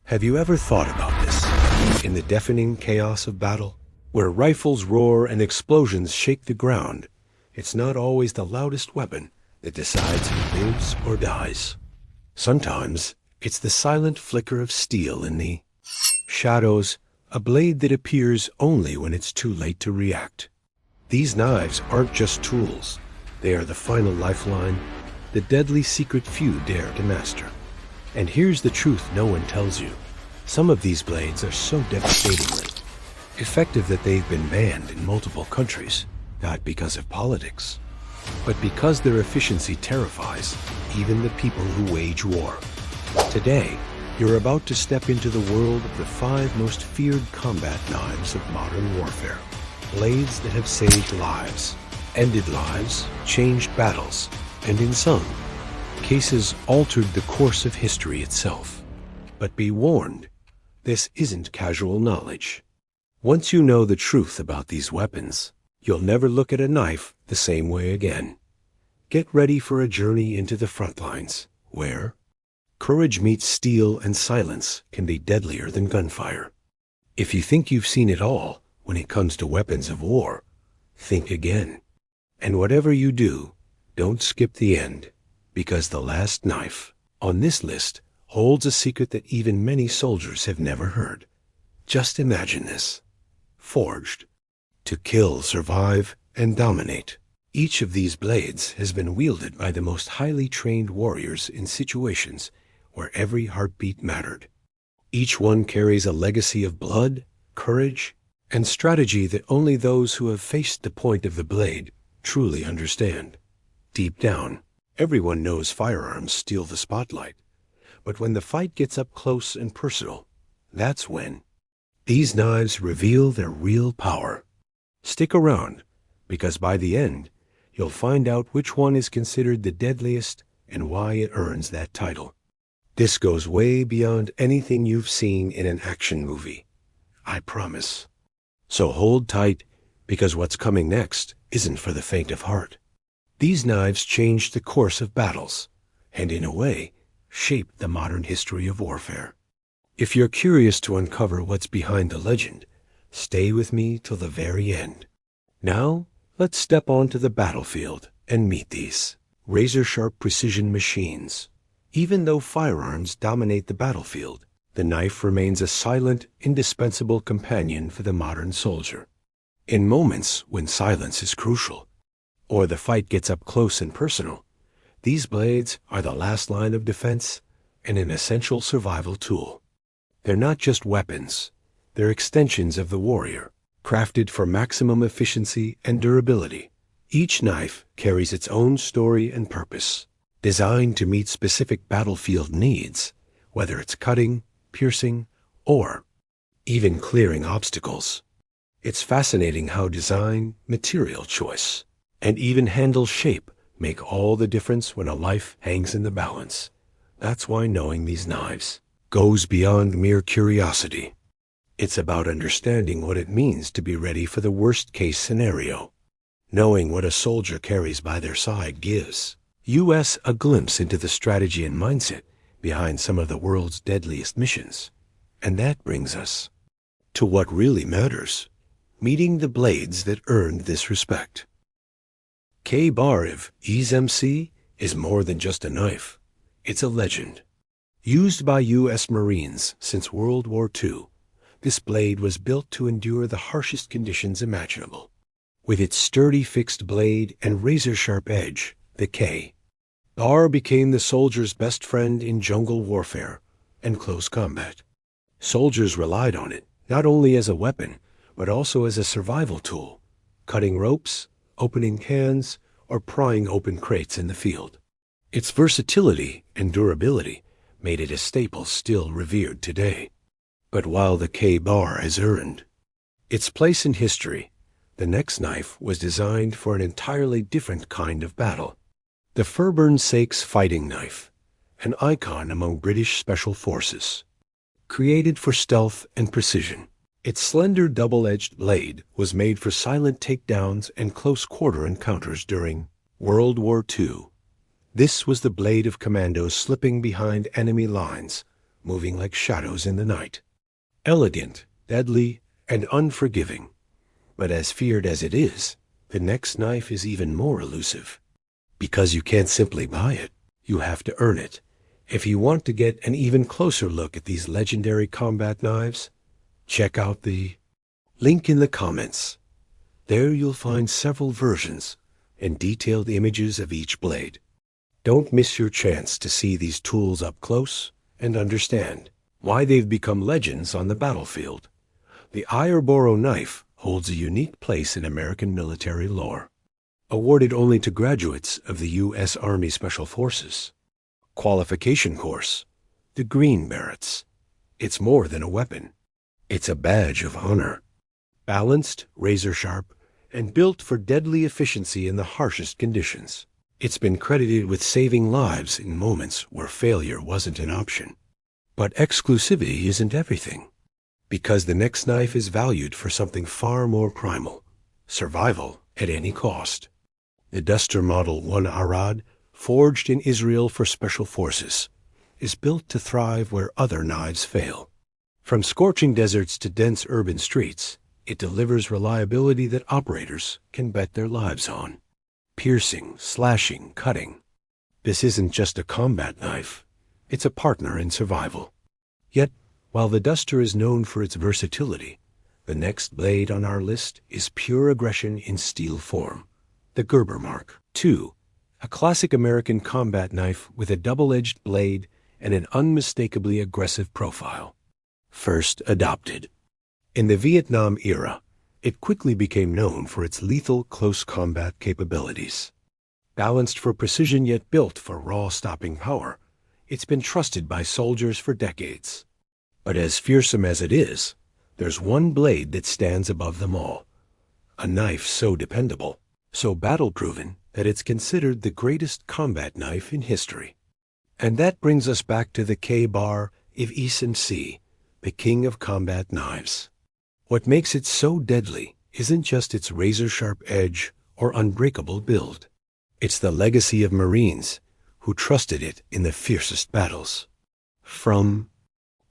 Have you ever thought about this? In the deafening chaos of battle, where rifles roar and explosions shake the ground, it's not always the loudest weapon that decides who lives or dies. Sometimes, it's the silent flicker of steel in the shadows, a blade that appears only when it's too late to react. These knives aren't just tools. They are the final lifeline, the deadly secret few dare to master. And here's the truth no one tells you. Some of these blades are so devastatingly effective that they've been banned in multiple countries, not because of politics, but because their efficiency terrifies even the people who wage war. Today, you're about to step into the world of the 5 most feared combat knives of modern warfare. Blades that have saved lives, ended lives, changed battles, and in some cases altered the course of history itself. But be warned, this isn't casual knowledge. Once you know the truth about these weapons, you'll never look at a knife the same way again. Get ready for a journey into the front lines, where courage meets steel and silence can be deadlier than gunfire. If you think you've seen it all when it comes to weapons of war, think again. And whatever you do, don't skip the end, because the last knife on this list holds a secret that even many soldiers have never heard. Just imagine this. Forged to kill, survive, and dominate. Each of these blades has been wielded by the most highly trained warriors in situations where every heartbeat mattered. Each one carries a legacy of blood, courage, and strategy that only those who have faced the point of the blade truly understand. Deep down, everyone knows firearms steal the spotlight. But when the fight gets up close and personal, that's when these knives reveal their real power. Stick around, because by the end, you'll find out which one is considered the deadliest and why it earns that title. This goes way beyond anything you've seen in an action movie. I promise. So hold tight, because what's coming next isn't for the faint of heart. These knives changed the course of battles, and in a way, shaped the modern history of warfare. If you're curious to uncover what's behind the legend, stay with me till the very end. Now, let's step onto the battlefield and meet these razor-sharp precision machines. Even though firearms dominate the battlefield, the knife remains a silent, indispensable companion for the modern soldier. In moments when silence is crucial, or the fight gets up close and personal, these blades are the last line of defense and an essential survival tool. They're not just weapons, they're extensions of the warrior, crafted for maximum efficiency and durability. Each knife carries its own story and purpose, designed to meet specific battlefield needs, whether it's cutting, piercing, or even clearing obstacles. It's fascinating how design, material choice, and even handle shape make all the difference when a life hangs in the balance. That's why knowing these knives goes beyond mere curiosity. It's about understanding what it means to be ready for the worst-case scenario. Knowing what a soldier carries by their side gives us a glimpse into the strategy and mindset behind some of the world's deadliest missions. And that brings us to what really matters, meeting the blades that earned this respect. K-Bar EZ-MC is more than just a knife. It's a legend. Used by U.S. Marines since World War II, this blade was built to endure the harshest conditions imaginable. With its sturdy fixed blade and razor-sharp edge, the K-Bar became the soldier's best friend in jungle warfare and close combat. Soldiers relied on it not only as a weapon, but also as a survival tool, cutting ropes, opening cans, or prying open crates in the field. Its versatility and durability made it a staple still revered today. But while the K-Bar has earned its place in history, the next knife was designed for an entirely different kind of battle. The Fairbairn Sakes fighting knife, an icon among British special forces. Created for stealth and precision, its slender double-edged blade was made for silent takedowns and close-quarter encounters during World War II. This was the blade of commandos slipping behind enemy lines, moving like shadows in the night. Elegant, deadly, and unforgiving. But as feared as it is, the next knife is even more elusive. Because you can't simply buy it, you have to earn it. If you want to get an even closer look at these legendary combat knives, check out the link in the comments. There you'll find several versions and detailed images of each blade. Don't miss your chance to see these tools up close and understand why they've become legends on the battlefield. The Ireboro knife holds a unique place in American military lore. Awarded only to graduates of the U.S. Army Special Forces. Qualification course, the Green Berets. It's more than a weapon. It's a badge of honor. Balanced, razor-sharp, and built for deadly efficiency in the harshest conditions. It's been credited with saving lives in moments where failure wasn't an option. But exclusivity isn't everything. Because the next knife is valued for something far more primal. Survival at any cost. The Duster Model 1 Arad, forged in Israel for special forces, is built to thrive where other knives fail. From scorching deserts to dense urban streets, it delivers reliability that operators can bet their lives on. Piercing, slashing, cutting. This isn't just a combat knife. It's a partner in survival. Yet, while the Duster is known for its versatility, the next blade on our list is pure aggression in steel form. The Gerber Mark II, a classic American combat knife with a double-edged blade and an unmistakably aggressive profile. First adopted. In the Vietnam era, it quickly became known for its lethal close combat capabilities. Balanced for precision yet built for raw stopping power, it's been trusted by soldiers for decades. But as fearsome as it is, there's one blade that stands above them all. A knife so dependable, so battle-proven that it's considered the greatest combat knife in history. And that brings us back to the K-Bar of ES&C, the king of combat knives. What makes it so deadly isn't just its razor-sharp edge or unbreakable build. It's the legacy of Marines who trusted it in the fiercest battles. From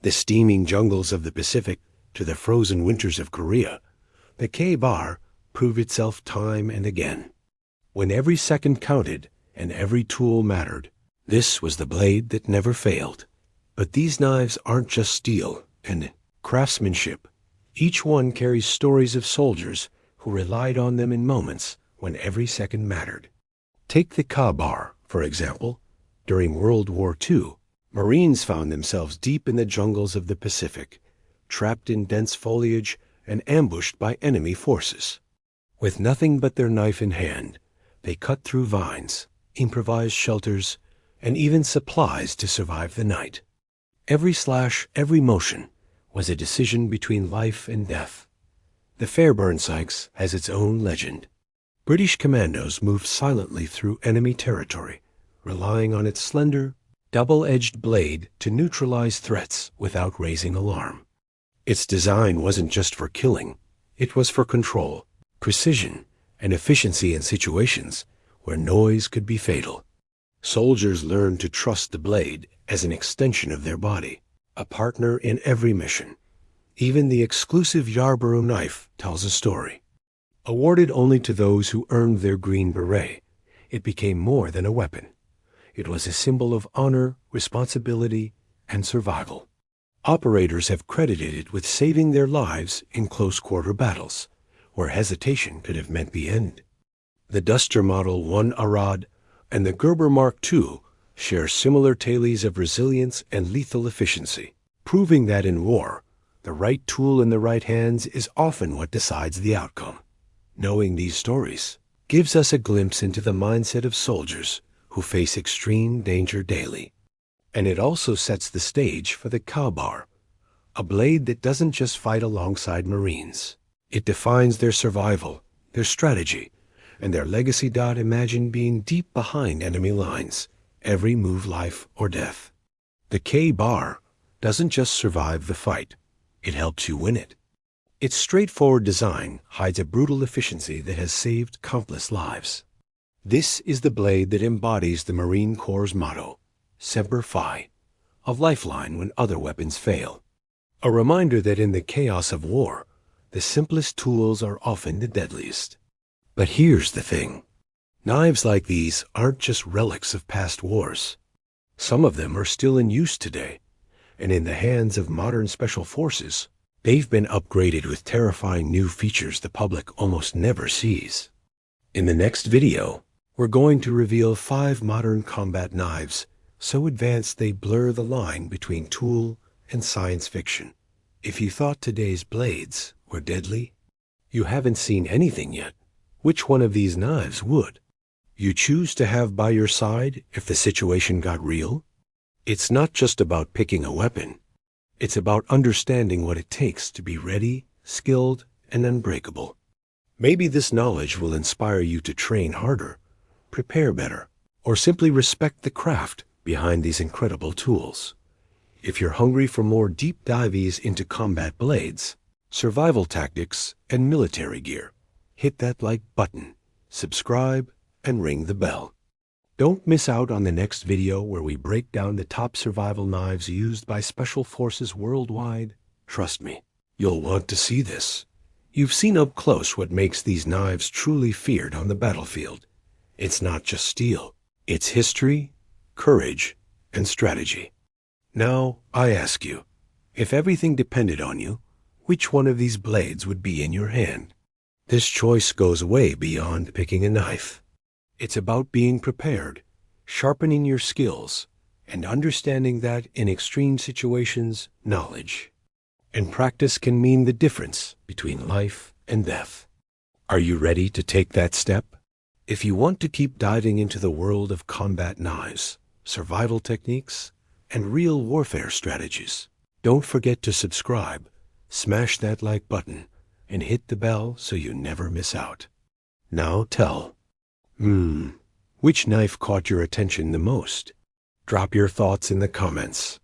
the steaming jungles of the Pacific to the frozen winters of Korea, the K-Bar proved itself time and again. When every second counted and every tool mattered, this was the blade that never failed. But these knives aren't just steel and craftsmanship. Each one carries stories of soldiers who relied on them in moments when every second mattered. Take the K-Bar, for example. During World War II, Marines found themselves deep in the jungles of the Pacific, trapped in dense foliage and ambushed by enemy forces. With nothing but their knife in hand, they cut through vines, improvised shelters, and even supplies to survive the night. Every slash, every motion, was a decision between life and death. The Fairburn Sykes has its own legend. British commandos moved silently through enemy territory, relying on its slender, double-edged blade to neutralize threats without raising alarm. Its design wasn't just for killing, it was for control, precision, and efficiency in situations where noise could be fatal. Soldiers learned to trust the blade as an extension of their body, a partner in every mission. Even the exclusive Yarborough knife tells a story. Awarded only to those who earned their Green Beret, it became more than a weapon. It was a symbol of honor, responsibility, and survival. Operators have credited it with saving their lives in close-quarter battles, where hesitation could have meant the end. The Duster Model 1 Arad and the Gerber Mark II share similar tales of resilience and lethal efficiency, proving that in war, the right tool in the right hands is often what decides the outcome. Knowing these stories gives us a glimpse into the mindset of soldiers who face extreme danger daily. And it also sets the stage for the K-Bar, a blade that doesn't just fight alongside Marines. It defines their survival, their strategy, and their legacy. Imagine being deep behind enemy lines, every move life or death. The K-Bar doesn't just survive the fight, it helps you win it. Its straightforward design hides a brutal efficiency that has saved countless lives. This is the blade that embodies the Marine Corps' motto, Semper Fi, a lifeline when other weapons fail. A reminder that in the chaos of war, the simplest tools are often the deadliest. But here's the thing. Knives like these aren't just relics of past wars. Some of them are still in use today, and in the hands of modern special forces, they've been upgraded with terrifying new features the public almost never sees. In the next video, we're going to reveal 5 modern combat knives so advanced they blur the line between tool and science fiction. If you thought today's blades were deadly, you haven't seen anything yet. Which one of these knives would you choose to have by your side if the situation got real? It's not just about picking a weapon. It's about understanding what it takes to be ready, skilled, and unbreakable. Maybe this knowledge will inspire you to train harder, prepare better, or simply respect the craft behind these incredible tools. If you're hungry for more deep dives into combat blades, survival tactics, and military gear, hit that like button, subscribe, and ring the bell. Don't miss out on the next video where we break down the top survival knives used by special forces worldwide. Trust me, you'll want to see this. You've seen up close what makes these knives truly feared on the battlefield. It's not just steel. It's history, courage, and strategy. Now, I ask you, if everything depended on you, which one of these blades would be in your hand? This choice goes way beyond picking a knife. It's about being prepared, sharpening your skills, and understanding that in extreme situations, knowledge and practice can mean the difference between life and death. Are you ready to take that step? If you want to keep diving into the world of combat knives, survival techniques, and real warfare strategies, don't forget to subscribe, smash that like button, and hit the bell so you never miss out. Now tell, which knife caught your attention the most? Drop your thoughts in the comments.